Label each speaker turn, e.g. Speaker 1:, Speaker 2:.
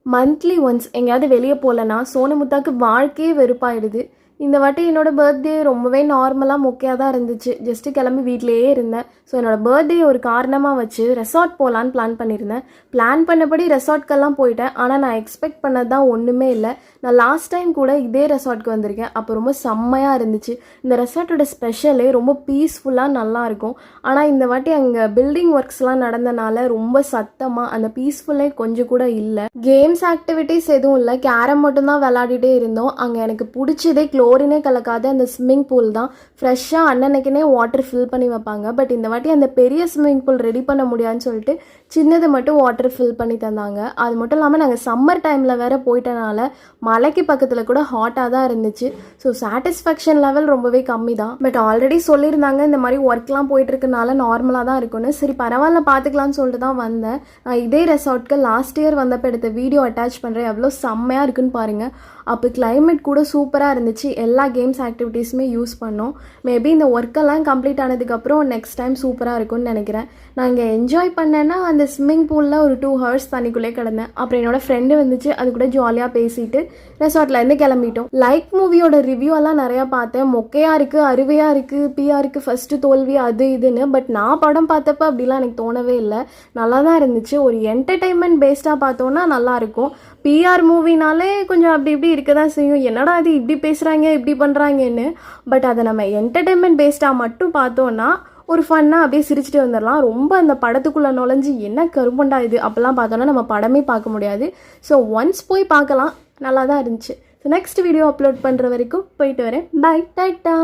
Speaker 1: Monthly once எங்கேயாவது வெளியே போகலன்னா சோனமுத்தாக்கு வாழ்க்கையே வெறுப்பாயிடுது. இந்த வாட்டி என்னோடய பர்த்டே ரொம்பவே நார்மலாக மொக்கையாக தான் இருந்துச்சு. ஜஸ்ட்டு கிளம்பி வீட்டிலேயே இருந்தேன். ஸோ என்னோடய பர்த்டே ஒரு காரணமாக வச்சு ரெசார்ட் போகலான்னு பிளான் பண்ணியிருந்தேன். பிளான் பண்ணபடி ரெசார்ட்கெல்லாம் போயிட்டேன். ஆனால் நான் எக்ஸ்பெக்ட் பண்ணது தான் ஒன்றுமே இல்லை. நான் லாஸ்ட் டைம் கூட இதே ரெசார்ட்க்கு வந்திருக்கேன். அப்போ ரொம்ப செம்மையாக இருந்துச்சு. இந்த ரெசார்ட்டோட ஸ்பெஷலே ரொம்ப பீஸ்ஃபுல்லாக நல்லாயிருக்கும். ஆனால் இந்த வாட்டி அங்கே பில்டிங் ஒர்க்ஸ்லாம் நடந்தனால ரொம்ப சத்தமாக அந்த பீஸ்ஃபுல்லே கொஞ்சம் கூட இல்லை. கேம்ஸ் ஆக்டிவிட்டீஸ் எதுவும் இல்லை. கேரம் மட்டும்தான் விளையாடிட்டே இருந்தோம். அங்கே எனக்கு பிடிச்சதே குளோரினே கலக்காத அந்த ஸ்விம்மிங் பூல் தான். ஃப்ரெஷ்ஷாக அன்னன்னைக்குனே வாட்டர் ஃபில் பண்ணி வைப்பாங்க. பட் இந்த வாட்டி அந்த பெரிய ஸ்விம்மிங் பூல் ரெடி பண்ண முடியாதுன்னு சொல்லிட்டு சின்னது மட்டும் வாட்டர் ஃபில் பண்ணி தந்தாங்க. அது மட்டும் இல்லாமல் நாங்கள் சம்மர் டைமில் வேறு போயிட்டனால மலைக்கு பக்கத்தில் கூட ஹாட்டாக தான் இருந்துச்சு. ஸோ சாட்டிஸ்ஃபேக்ஷன் லெவல் ரொம்பவே கம்மி தான். பட் ஆல்ரெடி சொல்லியிருந்தாங்க இந்த மாதிரி ஒர்க்லாம் போயிட்டுருக்கனால நார்மலாக தான் இருக்குன்னு. சரி பரவாயில்ல பார்த்துக்கலான்னு சொல்லிட்டு தான் வந்தேன். நான் இதே ரெசார்ட்க்கு லாஸ்ட் இயர் வந்தப்போ எடுத்த வீடியோ அட்டாச் பண்ணுறேன். எவ்வளோ செம்மையாக இருக்குன்னு பாருங்கள். அப்போ கிளைமேட் கூட சூப்பராக இருந்துச்சு. எல்லா கேம்ஸ் ஆக்டிவிட்டீஸுமே யூஸ் பண்ணோம். மேபி இந்த ஒர்க்கெல்லாம் கம்ப்ளீட் ஆனதுக்கப்புறம் நெக்ஸ்ட் டைம் சூப்பராக இருக்கும்னு நினைக்கிறேன். நான் இங்கே என்ஜாய் பண்ணேன்னா அந்த ஸ்விம்மிங் பூலில் ஒரு 2 hours தண்ணிக்குள்ளே கிடந்தேன். அப்புறம் என்னோடய ஃப்ரெண்டு வந்துச்சு. அது கூட ஜாலியாக பேசிட்டு ரெசார்ட்லேருந்து கிளம்பிட்டோம். லைக் மூவியோட ரிவ்யூ எல்லாம் நிறையா பார்த்தேன். மொக்கையாக இருக்குது, அருவையாக இருக்குது, பிஆருக்கு ஃபஸ்ட்டு தோல்வி அது இதுன்னு. பட் நான் படம் பார்த்தப்ப அப்படிலாம் எனக்கு தோணவே இல்லை. நல்லா தான் இருந்துச்சு. ஒரு என்டர்டெயின்மெண்ட் பேஸ்டாக பார்த்தோன்னா நல்லாயிருக்கும். பிஆர் மூவினாலே கொஞ்சம் அப்படி இப்படி இருக்க தான் செய்யும். என்னடா அது இப்படி பேசுகிறாங்க இப்படி பண்ணுறாங்கன்னு. பட் அதை நம்ம என்டர்டெயின்மெண்ட் பேஸ்டாக மட்டும் பார்த்தோன்னா ஒரு ஃபன்னாக அப்படியே சிரிச்சுட்டு வந்துடலாம். ரொம்ப அந்த படத்துக்குள்ளே நுழைஞ்சு என்ன கரும்பண்டா இது அப்போல்லாம் பார்த்தோன்னா நம்ம படமே பார்க்க முடியாது. ஸோ ஒன்ஸ் போய் பார்க்கலாம். நல்லா தான் இருந்துச்சு. ஸோ நெக்ஸ்ட் வீடியோ அப்லோட் பண்ணுற வரைக்கும் போயிட்டு வரேன். Bye tata.